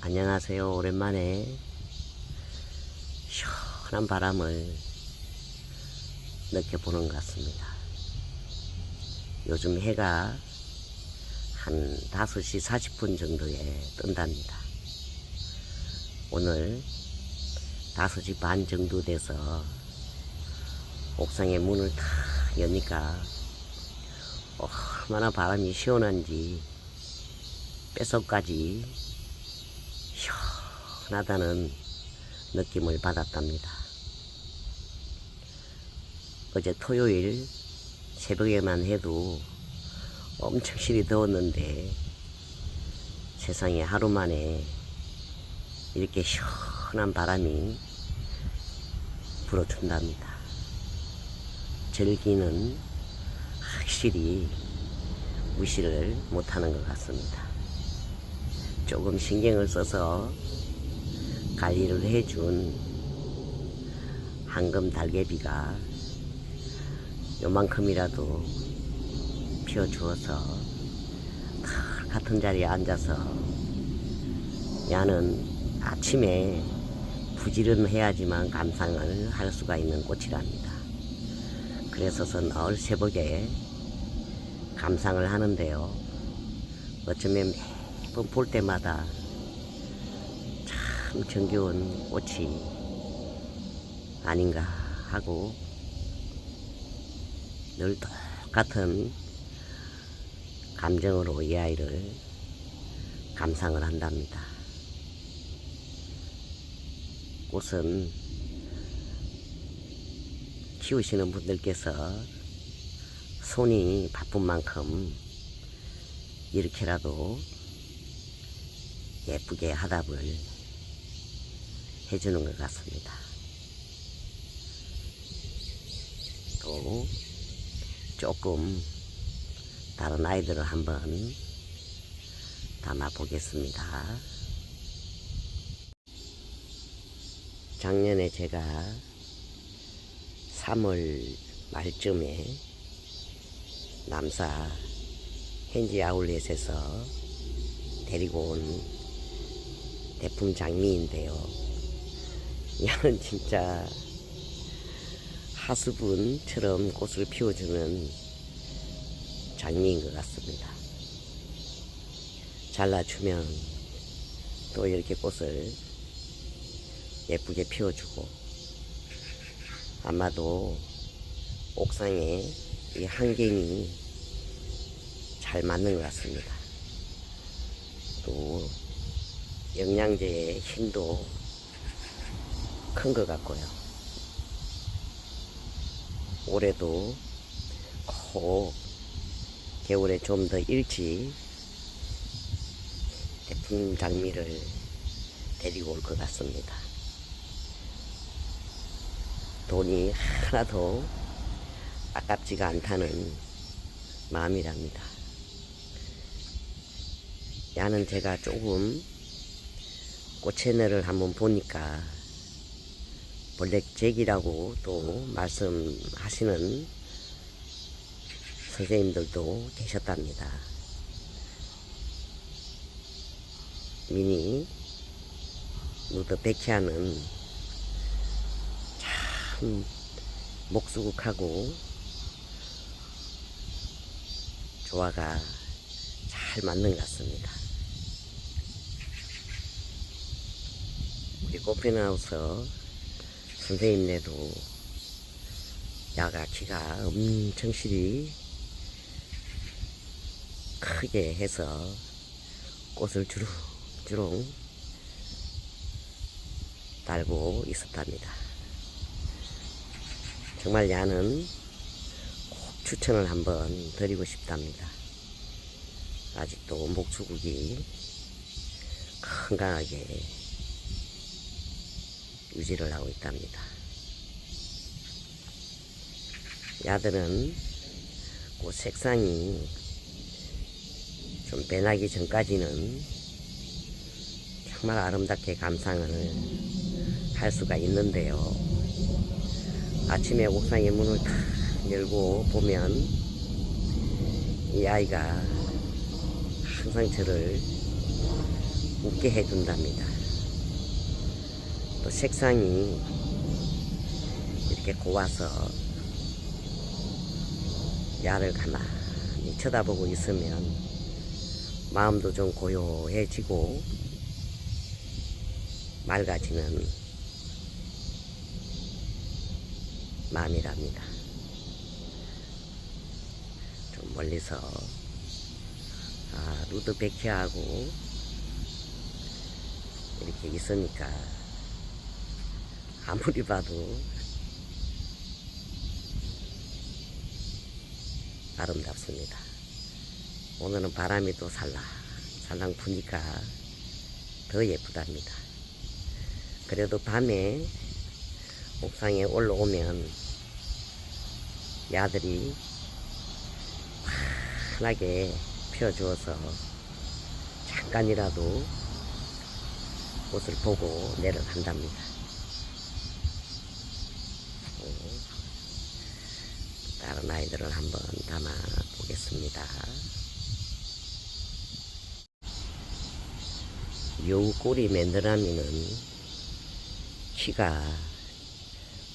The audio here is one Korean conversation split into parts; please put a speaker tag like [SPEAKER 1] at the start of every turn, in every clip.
[SPEAKER 1] 안녕하세요. 오랜만에 시원한 바람을 느껴보는 것 같습니다. 요즘 해가 한 5시 40분 정도에 뜬답니다. 오늘 5시 반 정도 돼서 옥상에 문을 탁 여니까 얼마나 바람이 시원한지 뼛속까지 시원하다는 느낌을 받았답니다. 어제 토요일 새벽에만 해도 엄청 실이 더웠는데 세상에 하루 만에 이렇게 시원한 바람이 불어준답니다. 절기는 확실히 무시를 못하는 것 같습니다. 조금 신경을 써서 관리를 해준 황금 달개비가 요만큼이라도 피워주어서 털 같은 자리에 앉아서 야는 아침에 부지런해야지만 감상을 할 수가 있는 꽃이랍니다. 그래서 늘 새벽에 감상을 하는데요. 어쩌면 매번 볼 때마다 참 정겨운 꽃이 아닌가 하고 늘 똑같은 감정으로 이 아이를 감상을 한답니다. 꽃은 키우시는 분들께서 손이 바쁜 만큼 이렇게라도 예쁘게 화답을 해주는 것 같습니다. 또 조금 다른 아이들을 한번 담아 보겠습니다. 작년에 제가 3월 말쯤에 남사 현지 아울렛에서 데리고 온 대품 장미인데요. 얘는 진짜 하수분처럼 꽃을 피워주는 장미인 것 같습니다. 잘라주면 또 이렇게 꽃을 예쁘게 피워주고, 아마도 옥상에 이 환경이 잘 맞는 것 같습니다. 또 영양제의 힘도 큰 것 같고요. 올해도 꼭 겨울에 좀 더 일찍 대품 장미를 데리고 올 것 같습니다. 돈이 하나도 아깝지가 않다는 마음이랍니다. 야는 제가 조금 꽃 채널을 한번 보니까 볼렉잭이라고 또 말씀하시는 선생님들도 계셨답니다. 미니 누드 백희아는 참 목수국하고 조화가 잘 맞는 것 같습니다. 우리 꽃피나우스 선생님네도 야가 키가 엄청 실이 크게 해서 꽃을 주렁주렁 달고 있었답니다. 정말 야는 꼭 추천을 한번 드리고 싶답니다. 아직도 목수국이 건강하게 유지를 하고 있답니다. 야들은 꽃 색상이 좀 변하기 전까지는 정말 아름답게 감상을 할 수가 있는데요. 아침에 옥상에 문을 탁 열고 보면 이 아이가 항상 저를 예쁘게 해준답니다. 또 색상이 이렇게 고와서 야를 가만히 쳐다보고 있으면 마음도 좀 고요해지고 맑아지는 마음이랍니다. 좀 멀리서 루드베키아하고 이렇게 있으니까 아무리 봐도 아름답습니다. 오늘은 바람이 또 살랑 부니까 더 예쁘답니다. 그래도 밤에 옥상에 올라오면 야들이 환하게 펴주어서 잠깐이라도 꽃을 보고 내려간답니다. 다른 아이들을 한번 담아 보겠습니다. 요 꼬리 맨드라미는 키가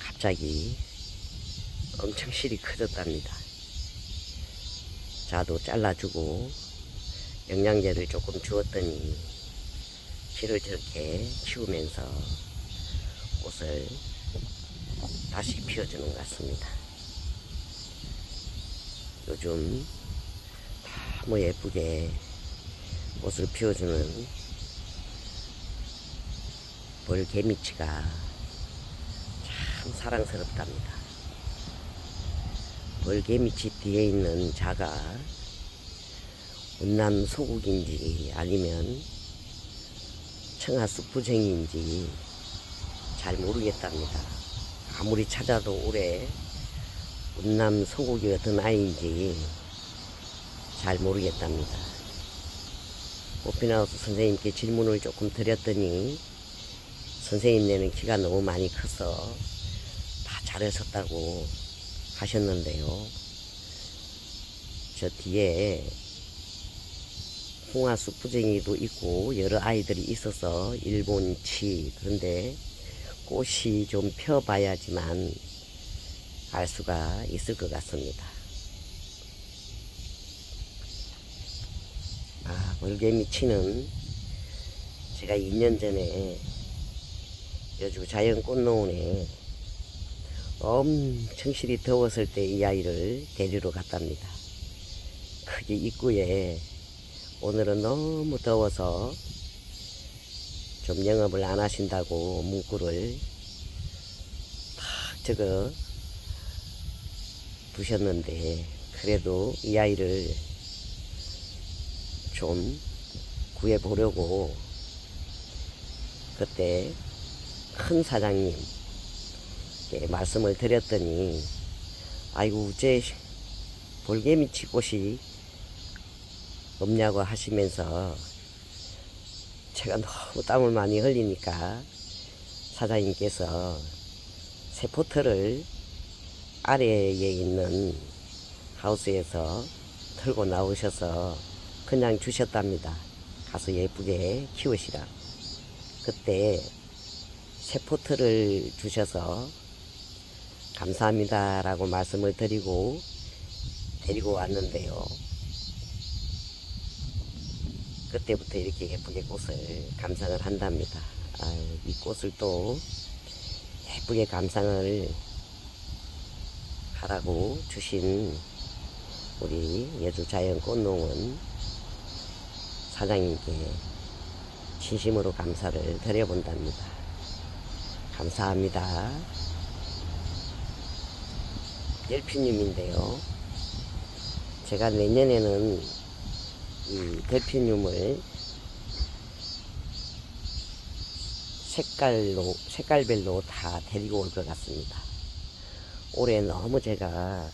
[SPEAKER 1] 갑자기 엄청 실이 커졌답니다. 자도 잘라주고 영양제를 조금 주었더니 키를 저렇게 키우면서 꽃을 다시 피워주는 것 같습니다. 요즘 너무 예쁘게 꽃을 피워주는 벌개미치가 참 사랑스럽답니다. 벌개미치 뒤에 있는 자가 운남 소국인지 아니면 청하수부쟁이인지 잘 모르겠답니다. 아무리 찾아도 올해 운남 소국이 어떤 아이인지 잘 모르겠답니다. 꽃피나우스 선생님께 질문을 조금 드렸더니 선생님네는 키가 너무 많이 커서 다 잘하셨다고 하셨는데요. 저 뒤에 홍화수부쟁이도 있고 여러 아이들이 있어서 일본치, 그런데 꽃이 좀 펴봐야지만 알 수가 있을 것 같습니다. 벌개미치는 제가 2년 전에 여주 자연꽃농원에 엄청 실이 더웠을 때 이 아이를 데리러 갔답니다. 크게 입구에 오늘은 너무 더워서 좀 영업을 안 하신다고 문구를 탁 적어 두셨는데, 그래도 이 아이를 좀 구해 보려고 그때 큰 사장님께 말씀을 드렸더니, 아이고 제 벌개미치 꽃이 없냐고 하시면서 제가 너무 땀을 많이 흘리니까 사장님께서 세포트를 아래에 있는 하우스에서 들고 나오셔서 그냥 주셨답니다. 가서 예쁘게 키우시라. 그때 세포트를 주셔서 감사합니다 라고 말씀을 드리고 데리고 왔는데요. 그때부터 이렇게 예쁘게 꽃을 감상을 한답니다. 이 꽃을 또 예쁘게 감상을 하라고 주신 우리 여주자연꽃농원 사장님께 진심으로 감사를 드려본답니다. 감사합니다. 델피늄인데요. 제가 내년에는 이 델피늄을 색깔별로 다 데리고 올 것 같습니다. 올해 너무 제가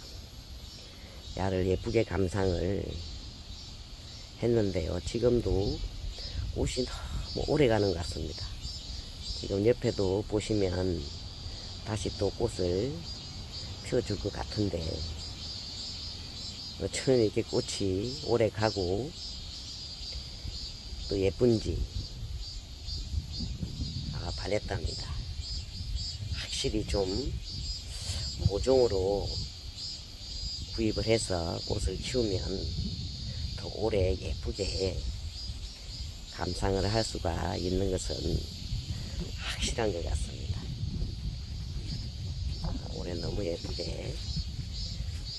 [SPEAKER 1] 야를 예쁘게 감상을 했는데요. 지금도 꽃이 너무 오래 가는 것 같습니다. 지금 옆에도 보시면 다시 또 꽃을 피워줄 것 같은데, 어쩌면 이렇게 꽃이 오래 가고 또 예쁜지 발렸답니다. 확실히 좀 모종으로 구입을 해서 꽃을 키우면 더 오래 예쁘게 감상을 할 수가 있는 것은 확실한 것 같습니다. 올해 너무 예쁘게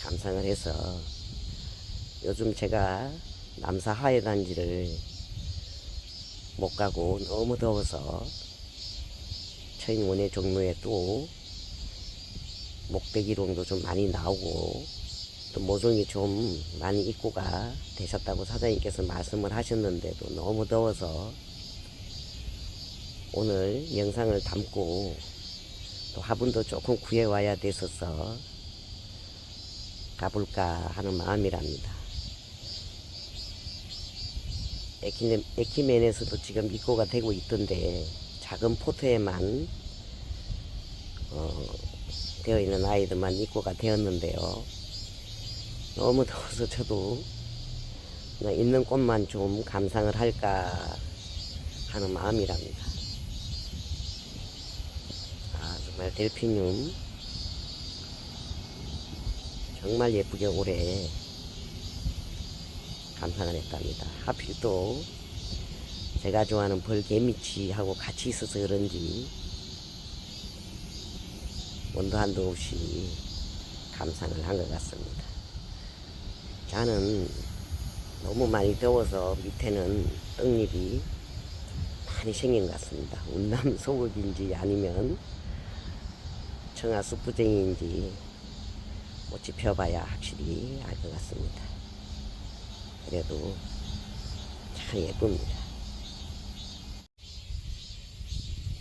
[SPEAKER 1] 감상을 해서 요즘 제가 남사 하회단지를 못 가고 너무 더워서 처인원예 종로에 또 목대기롱도 좀 많이 나오고 또 모종이 좀 많이 입고가 되셨다고 사장님께서 말씀을 하셨는데도 너무 더워서 오늘 영상을 담고 또 화분도 조금 구해와야 됐어서 가볼까 하는 마음이랍니다. 에키맨에서도 지금 입고가 되고 있던데 작은 포트에만 되어 있는 아이들만 입고가 되었는데요. 너무 더워서 저도 그냥 있는 꽃만 좀 감상을 할까 하는 마음이랍니다. 정말 델피늄 정말 예쁘게 올해 감상을 했답니다. 하필 또 제가 좋아하는 벌개미치하고 같이 있어서 그런지 원도 한도 없이 감상을 한 것 같습니다. 저는 너무 많이 더워서 밑에는 떡잎이 많이 생긴 것 같습니다. 운남 소극인지 아니면 청아 쑥부쟁이인지 못 짚어봐야 확실히 알 것 같습니다. 그래도 참 예쁩니다.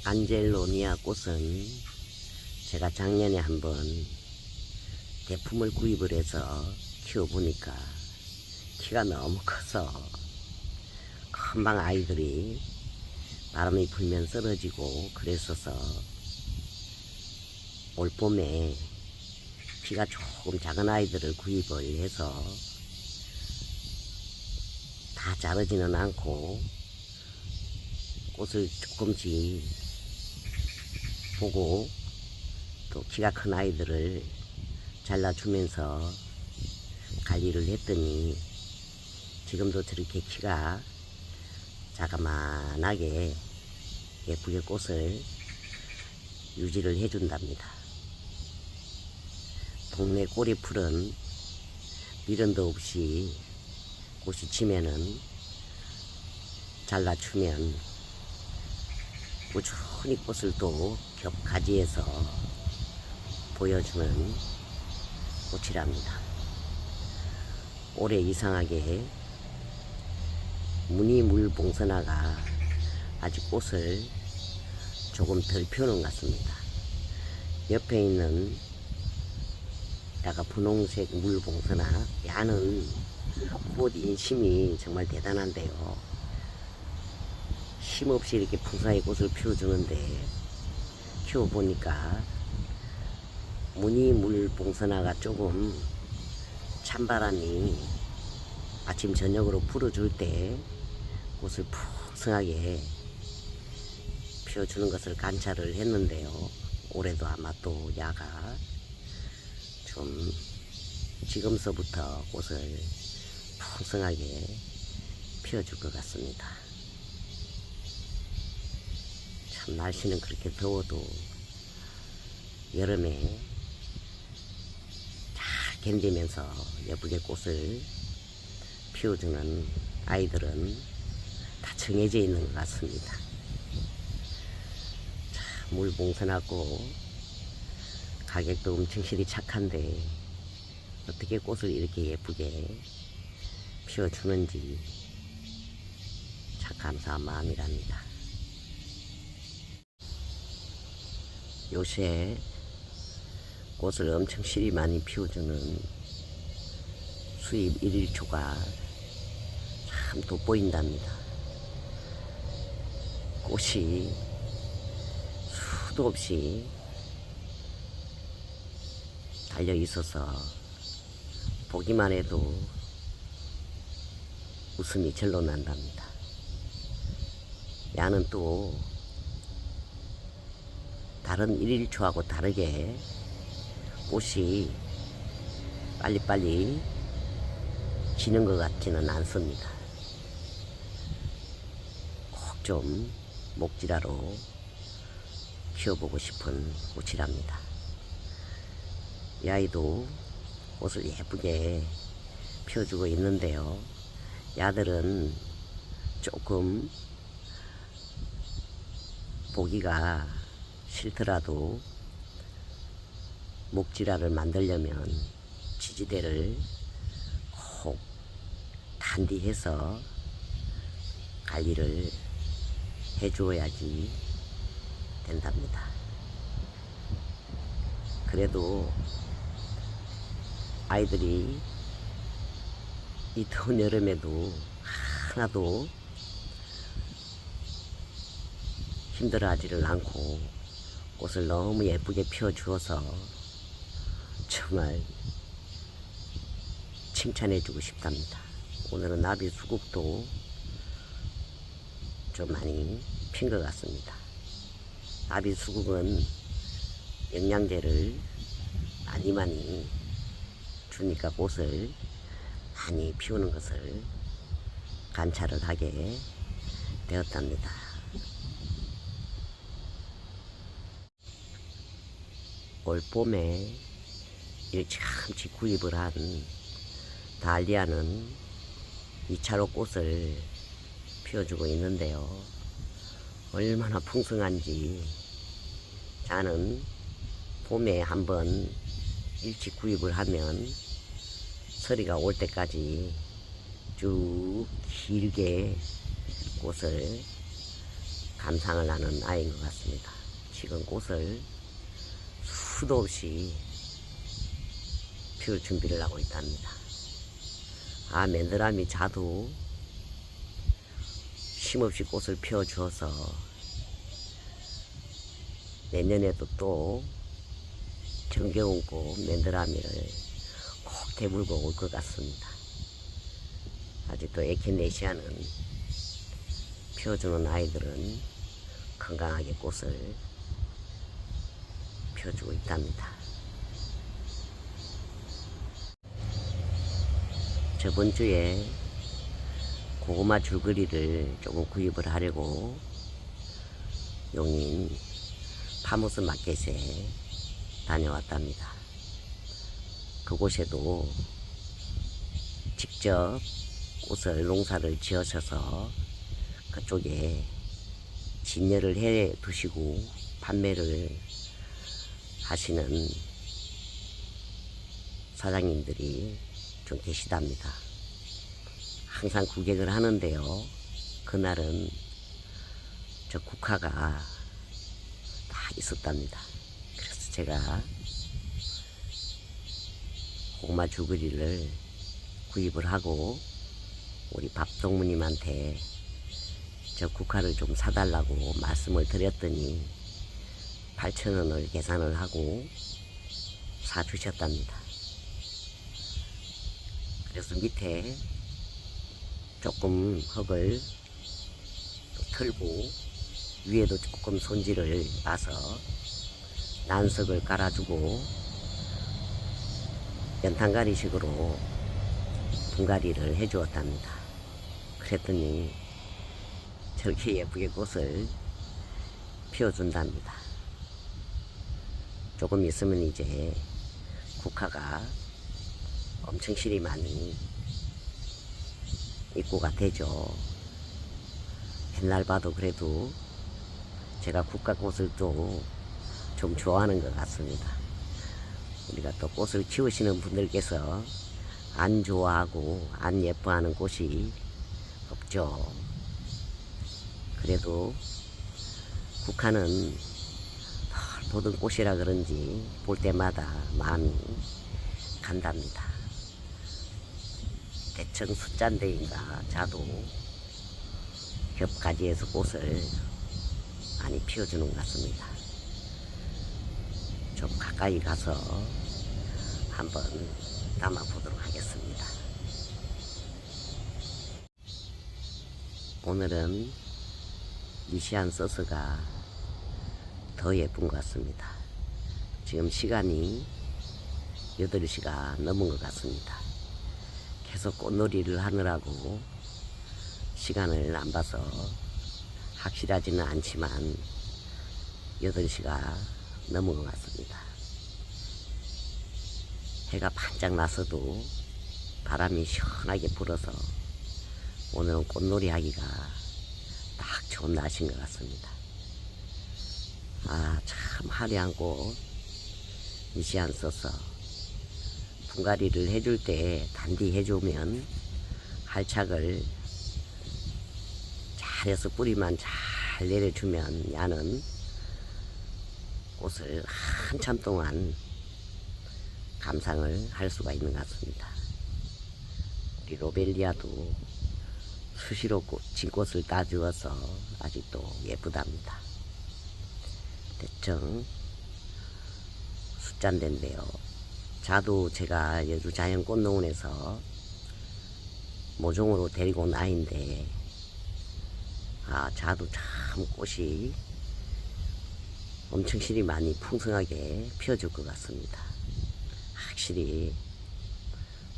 [SPEAKER 1] 안젤로니아 꽃은 제가 작년에 한번 대품을 구입을 해서 키워보니까 키가 너무 커서 금방 아이들이 바람이 불면 쓰러지고 그랬어서 올 봄에 키가 조금 작은 아이들을 구입을 해서 다 자르지는 않고 꽃을 조금씩 보고 또 키가 큰 아이들을 잘라주면서 관리를 했더니 지금도 저렇게 키가 자그만하게 예쁘게 꽃을 유지를 해준답니다. 동네 꼬리풀은 미련도 없이 꽃이 지면은 잘라주면 꾸준히 꽃을 또 겹가지에서 보여주는 꽃이랍니다. 올해 이상하게 무늬물봉선화가 아직 꽃을 조금 덜 펴는 것 같습니다. 옆에 있는 약간 분홍색 물봉선화 야는 꽃 인심이 정말 대단한데요. 힘없이 이렇게 풍성하게 꽃을 피워주는데 키워보니까 무늬물봉선화가 조금 찬바람이 아침 저녁으로 불어줄 때 꽃을 풍성하게 피워주는 것을 관찰을 했는데요. 올해도 아마 또 야가 좀 지금서부터 꽃을 풍성하게 피워줄 것 같습니다. 참 날씨는 그렇게 더워도 여름에 잘 견디면서 예쁘게 꽃을 피워주는 아이들은 다 정해져 있는 것 같습니다. 참 물봉선하고 가격도 엄청 실이 착한데 어떻게 꽃을 이렇게 예쁘게 피워주는지 참 감사한 마음이랍니다. 요새 꽃을 엄청 실이 많이 피워주는 수입 1일초가 참 돋보인답니다. 꽃이 수도 없이 달려 있어서 보기만 해도 웃음이 절로 난답니다. 야는 또 다른 일일초하고 다르게 꽃이 빨리빨리 지는 것 같지는 않습니다. 꼭 좀 목지라로 키워보고 싶은 꽃이랍니다. 이 아이도 꽃을 예쁘게 피워주고 있는데요. 야들은 조금 보기가 싫더라도 목지라를 만들려면 지지대를 꼭 단디해서 관리를 해주어야지 된답니다. 그래도 아이들이 이 더운 여름에도 하나도 힘들어하지를 않고 꽃을 너무 예쁘게 피워주어서 정말 칭찬해주고 싶답니다. 오늘은 나비 수국도 좀 많이 핀 것 같습니다. 나비 수국은 영양제를 많이 주니까 꽃을 많이 피우는 것을 관찰을 하게 되었답니다. 올 봄에 일찌감치 구입을 한 달리아는 2차로 꽃을 피워주고 있는데요. 얼마나 풍성한지 저는 봄에 한번 일찍 구입을 하면 서리가 올 때까지 쭉 길게 꽃을 감상을 하는 아이인 것 같습니다. 지금 꽃을 수도 없이 피울 준비를 하고 있답니다. 맨드라미 자도 쉼없이 꽃을 피워주어서 내년에도 또 정겨운 꽃 맨드라미를 꼭 대물고 올 것 같습니다. 아직도 에키네시아는 피워주는 아이들은 건강하게 꽃을 피워주고 있답니다. 저번 주에 고구마 줄거리를 조금 구입을 하려고 용인 파무스 마켓에 다녀왔답니다. 그곳에도 직접 꽃을 농사를 지으셔서 그쪽에 진열을 해 두시고 판매를 하시는 사장님들이 좀 계시답니다. 항상 구경을 하는데요. 그날은 저 국화가 다 있었답니다. 그래서 제가 고구마 주거리를 구입을 하고 우리 밥동무님한테 저 국화를 좀 사달라고 말씀을 드렸더니 8,000원을 계산을 하고 사주셨답니다. 그래서 밑에 조금 흙을 털고 위에도 조금 손질을 봐서 난석을 깔아주고 연탄가리식으로 분갈이를 해주었답니다. 그랬더니 저렇게 예쁘게 꽃을 피워준답니다. 조금 있으면 이제 국화가 엄청 실이 많이 입고가 되죠. 옛날 봐도 그래도 제가 국화꽃을 또 좀 좋아하는 것 같습니다. 우리가 또 꽃을 키우시는 분들께서 안 좋아하고 안 예뻐하는 꽃이 없죠. 그래도 국화는 보던 꽃이라 그런지 볼 때마다 마음이 간답니다. 대청 숫잔대인가 자도 겹가지에서 꽃을 많이 피워주는 것 같습니다. 좀 가까이 가서 한번 담아보도록 하겠습니다. 오늘은 리시안 서스가 더 예쁜 것 같습니다. 지금 시간이 8시가 넘은 것 같습니다. 계속 꽃놀이를 하느라고 시간을 안 봐서 확실하지는 않지만 8시가 넘은 것 같습니다. 해가 반짝 나서도 바람이 시원하게 불어서 오늘은 꽃놀이 하기가 딱 좋은 날씨인 것 같습니다. 참 화려한 꽃 미시안 써서 분갈이를 해줄 때 단디 해주면 할착을 잘해서 뿌리만 잘 내려주면 야는 꽃을 한참 동안 감상을 할 수가 있는 것 같습니다. 우리 로벨리아도 수시로 진꽃을 따주어서 아직도 예쁘답니다. 대충 숫잔대인데요. 자도 제가 여주 자연꽃농원에서 모종으로 데리고 온 아이인데 자도 참 꽃이 엄청 실이 많이 풍성하게 피어줄 것 같습니다. 확실히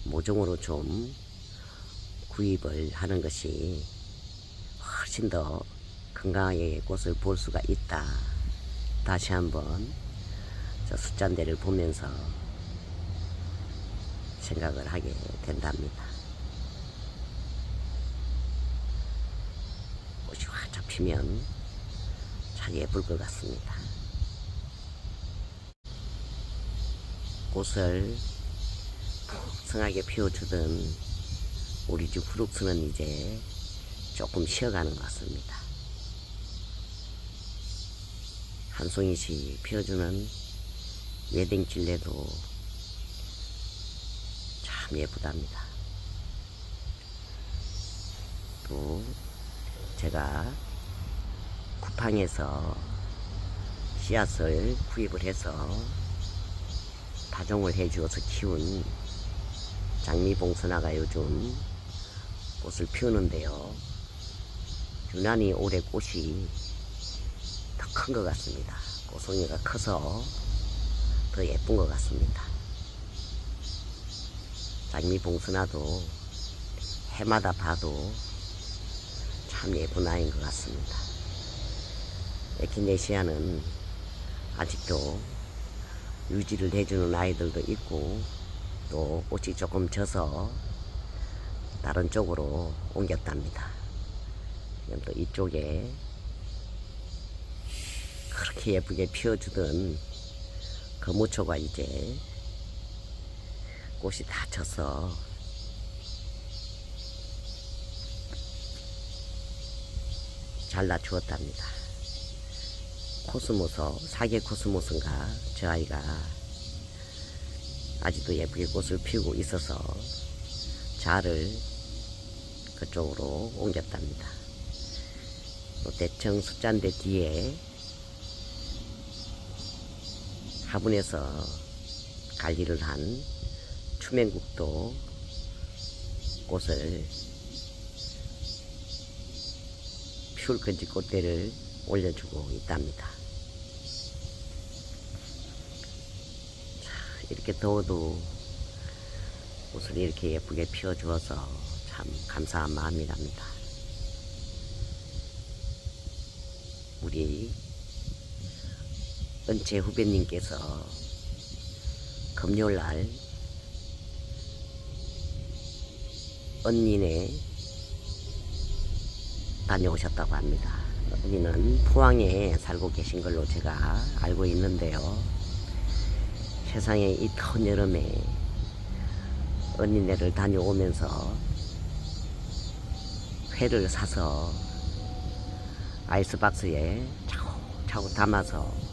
[SPEAKER 1] 모종으로 좀 구입을 하는 것이 훨씬 더 건강하게 꽃을 볼 수가 있다. 다시 한번 저 숫잔대를 보면서 생각을 하게 된답니다. 꽃이 활짝 피면 참 예쁠 것 같습니다. 꽃을 풍성하게 피워주던 우리 집 후룩스는 이제 조금 쉬어가는 것 같습니다. 한 송이씩 피워주는 웨딩찔레도 참 예쁘답니다. 또 제가 쿠팡에서 씨앗을 구입을 해서 파종을 해주어서 키운 장미봉선화가 요즘 꽃을 피우는데요. 유난히 올해 꽃이 더 큰 것 같습니다. 꽃송이가 커서 더 예쁜 것 같습니다. 장미봉선화도 해마다 봐도 참 예쁜 아이인 것 같습니다. 에키네시아는 아직도 유지를 해주는 아이들도 있고 또 꽃이 조금 져서 다른 쪽으로 옮겼답니다. 지금 또 이쪽에 그렇게 예쁘게 피워주던 거무초가 이제 꽃이 다 져서 잘라 주었답니다. 코스모스, 사계 코스모스인가 저 아이가 아직도 예쁘게 꽃을 피우고 있어서 자를 그쪽으로 옮겼답니다. 대청 숫잔대 뒤에 화분에서 관리를 한 추맹국도 꽃을 피울 건지 꽃대를 올려주고 있답니다. 이렇게 더워도 꽃을 이렇게 예쁘게 피워주어서 참 감사한 마음이랍니다. 우리 은채 후배님께서 금요일날 언니네 다녀오셨다고 합니다. 언니는 포항에 살고 계신 걸로 제가 알고 있는데요. 세상에 이 더운 여름에 언니네를 다녀오면서 회를 사서 아이스박스에 차곡차곡 담아서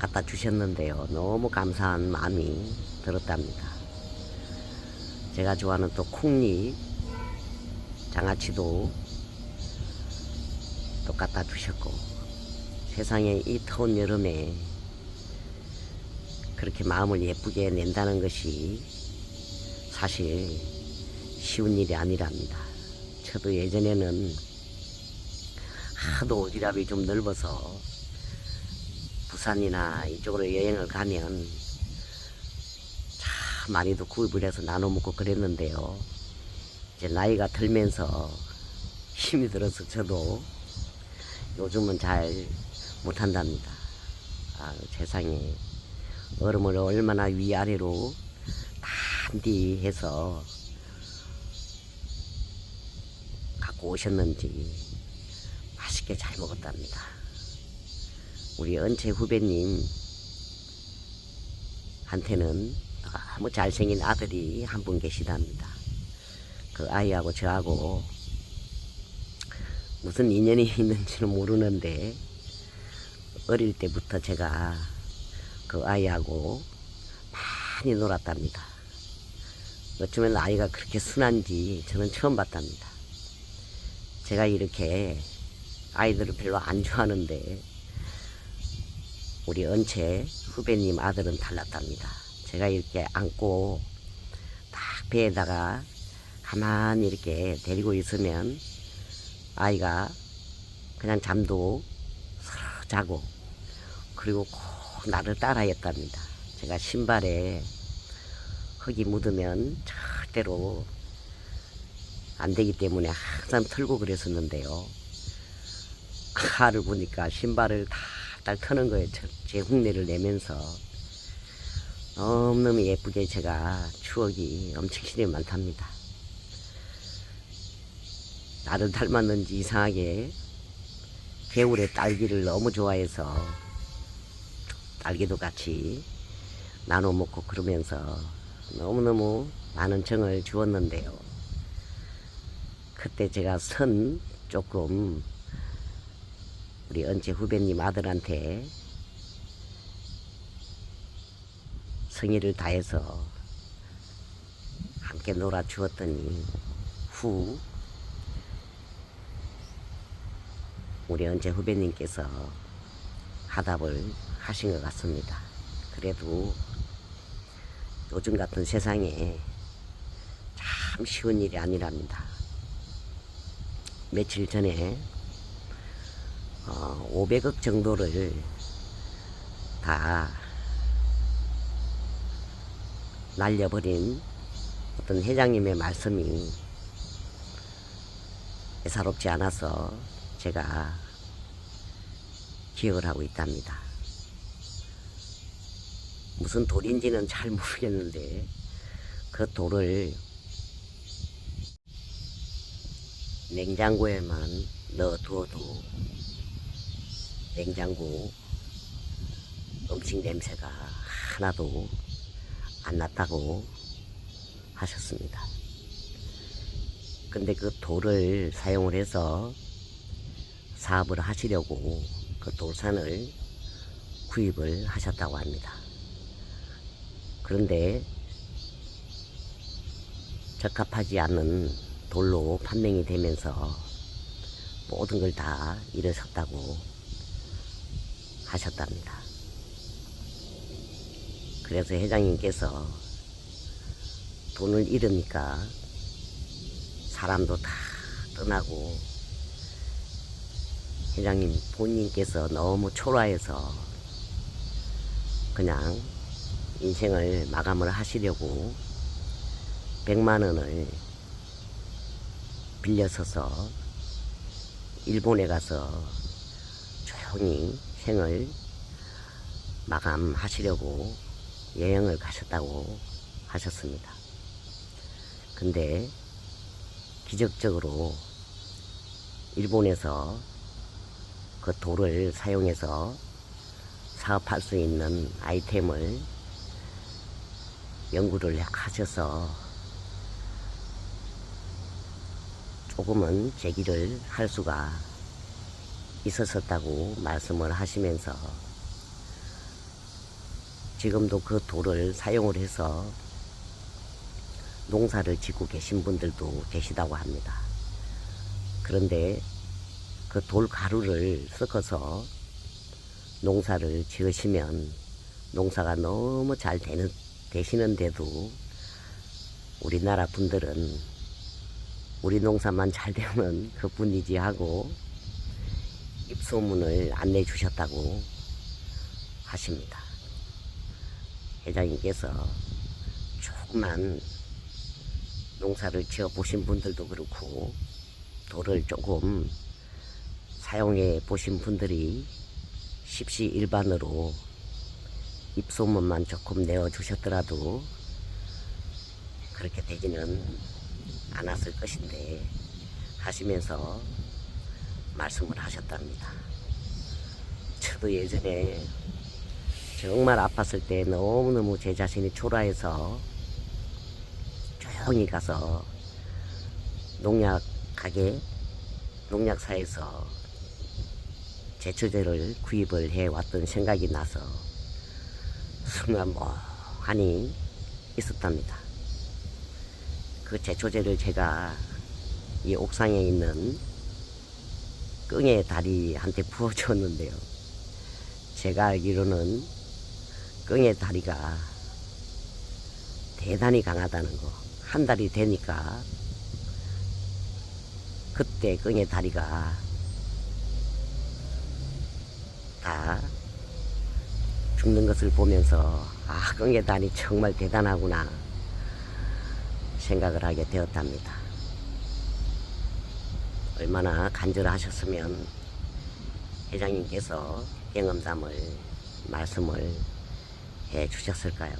[SPEAKER 1] 갖다 주셨는데요. 너무 감사한 마음이 들었답니다. 제가 좋아하는 또 콩잎, 장아찌도 또 갖다 주셨고, 세상에 이 더운 여름에 그렇게 마음을 예쁘게 낸다는 것이 사실 쉬운 일이 아니랍니다. 저도 예전에는 하도 오지랖이 좀 넓어서 부산이나 이쪽으로 여행을 가면 참 많이도 구입을 해서 나눠 먹고 그랬는데요. 이제 나이가 들면서 힘이 들어서 저도 요즘은 잘 못한답니다. 아, 세상에 얼음을 얼마나 위아래로 단디 해서 갖고 오셨는지 맛있게 잘 먹었답니다. 우리 은채 후배님 한테는 너무 잘생긴 아들이 한 분 계시답니다. 그 아이하고 저하고 무슨 인연이 있는지는 모르는데 어릴 때부터 제가 그 아이하고 많이 놀았답니다. 어쩌면 아이가 그렇게 순한지 저는 처음 봤답니다. 제가 이렇게 아이들을 별로 안 좋아하는데 우리 은채 후배님 아들은 달랐답니다. 제가 이렇게 안고 딱 배에다가 가만히 이렇게 데리고 있으면 아이가 그냥 잠도 서로 자고 그리고 꼭 나를 따라 했답니다. 제가 신발에 흙이 묻으면 절대로 안 되기 때문에 항상 털고 그랬었는데요. 하루 보니까 신발을 딱 터는 거예요. 제 흉내를 내면서 너무너무 예쁘게 제가 추억이 엄청나게 많답니다. 나를 닮았는지 이상하게 겨울에 딸기를 너무 좋아해서 딸기도 같이 나눠 먹고 그러면서 너무너무 많은 정을 주었는데요. 그때 제가 선 조금 우리 은채 후배님 아들한테 성의를 다해서 함께 놀아주었더니 후 우리 은채 후배님께서 화답을 하신 것 같습니다. 그래도 요즘 같은 세상에 참 쉬운 일이 아니랍니다. 며칠 전에 500억 정도를 다 날려버린 어떤 회장님의 말씀이 예사롭지 않아서 제가 기억을 하고 있답니다. 무슨 돌인지는 잘 모르겠는데 그 돌을 냉장고에만 넣어두어도 냉장고 음식 냄새가 하나도 안 났다고 하셨습니다. 근데 그 돌을 사용을 해서 사업을 하시려고 그 돌산을 구입을 하셨다고 합니다. 그런데 적합하지 않은 돌로 판명이 되면서 모든 걸 다 잃으셨다고 하셨답니다. 그래서 회장님께서 돈을 잃으니까 사람도 다 떠나고 회장님 본인께서 너무 초라해서 그냥 인생을 마감을 하시려고 100만 원을 빌려서서 일본에 가서 조용히 생을 마감하시려고 여행을 가셨다고 하셨습니다. 근데 기적적으로 일본에서 그 돌을 사용해서 사업할 수 있는 아이템을 연구를 하셔서 조금은 제기를 할 수가 있었다고 말씀을 하시면서 지금도 그 돌을 사용을 해서 농사를 짓고 계신 분들도 계시다고 합니다. 그런데 그 돌 가루를 섞어서 농사를 지으시면 농사가 너무 잘 되시는데도 우리나라 분들은 우리 농사만 잘 되면 그뿐이지 하고 입소문을 안내 주셨다고 하십니다. 회장님께서 조그만 농사를 지어 보신 분들도 그렇고 돌을 조금 사용해 보신 분들이 십시일반으로 입소문만 조금 내어 주셨더라도 그렇게 되지는 않았을 것인데 하시면서 말씀을 하셨답니다. 저도 예전에 정말 아팠을 때 너무너무 제 자신이 초라해서 조용히 가서 농약사에서 제초제를 구입을 해왔던 생각이 나서 순간 멍하니 있었답니다. 그 제초제를 제가 이 옥상에 있는 끙의 다리한테 부어줬는데요. 제가 알기로는 끙의 다리가 대단히 강하다는 거. 한 달이 되니까 그때 끙의 다리가 다 죽는 것을 보면서 아, 끙의 다리 정말 대단하구나 생각을 하게 되었답니다. 얼마나 간절하셨으면 회장님께서 경험담을 말씀을 해 주셨을까요?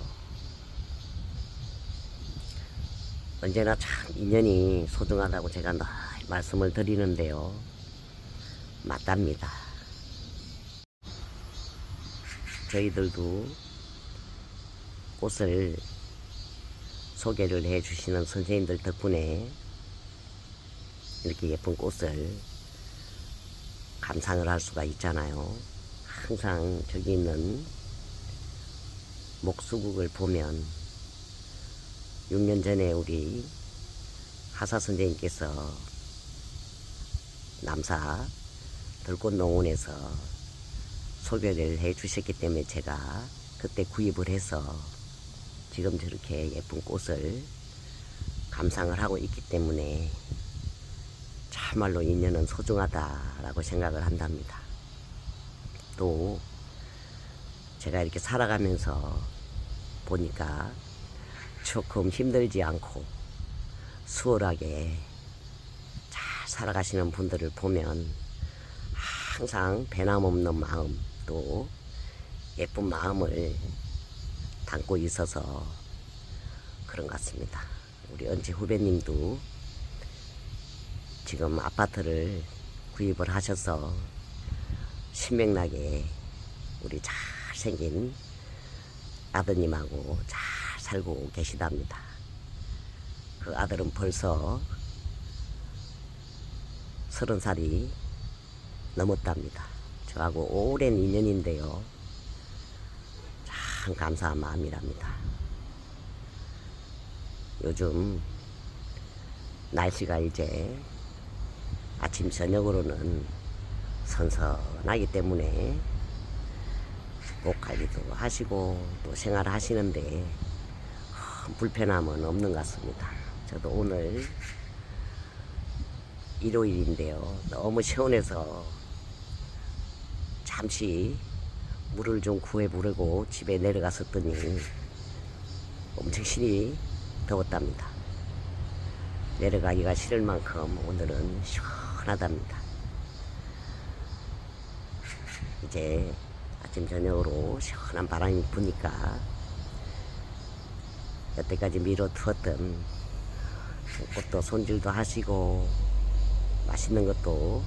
[SPEAKER 1] 언제나 참 인연이 소중하다고 제가 늘 말씀을 드리는데요. 맞답니다. 저희들도 꽃을 소개를 해 주시는 선생님들 덕분에 이렇게 예쁜 꽃을 감상을 할 수가 있잖아요. 항상 저기 있는 목수국을 보면 6년 전에 우리 하사 선생님께서 남사 들꽃농원에서 소개를 해 주셨기 때문에 제가 그때 구입을 해서 지금 저렇게 예쁜 꽃을 감상을 하고 있기 때문에 참말로 인연은 소중하다라고 생각을 한답니다. 또 제가 이렇게 살아가면서 보니까 조금 힘들지 않고 수월하게 잘 살아가시는 분들을 보면 항상 변함없는 마음 또 예쁜 마음을 담고 있어서 그런 것 같습니다. 우리 은지 후배님도 지금 아파트를 구입을 하셔서 신명나게 우리 잘생긴 아드님하고 잘 살고 계시답니다. 그 아들은 벌써 30살이 넘었답니다. 저하고 오랜 인연인데요. 참 감사한 마음이랍니다. 요즘 날씨가 이제 아침 저녁으로는 선선하기 때문에 꽃 관리도 하시고 또 생활하시는데 큰 불편함은 없는 것 같습니다. 저도 오늘 일요일인데요. 너무 시원해서 잠시 물을 좀 구해보려고 집에 내려갔었더니 엄청 실이 더웠답니다. 내려가기가 싫을 만큼 오늘은 시원하답니다. 이제 아침 저녁으로 시원한 바람이 부니까 여태까지 미뤄두었던 꽃도 손질도 하시고 맛있는 것도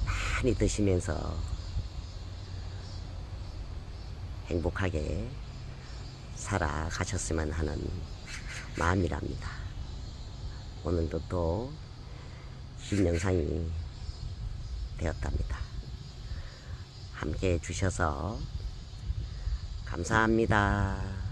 [SPEAKER 1] 많이 드시면서 행복하게 살아가셨으면 하는 마음이랍니다. 오늘도 또 긴 영상이 되었답니다. 함께 해주셔서 감사합니다.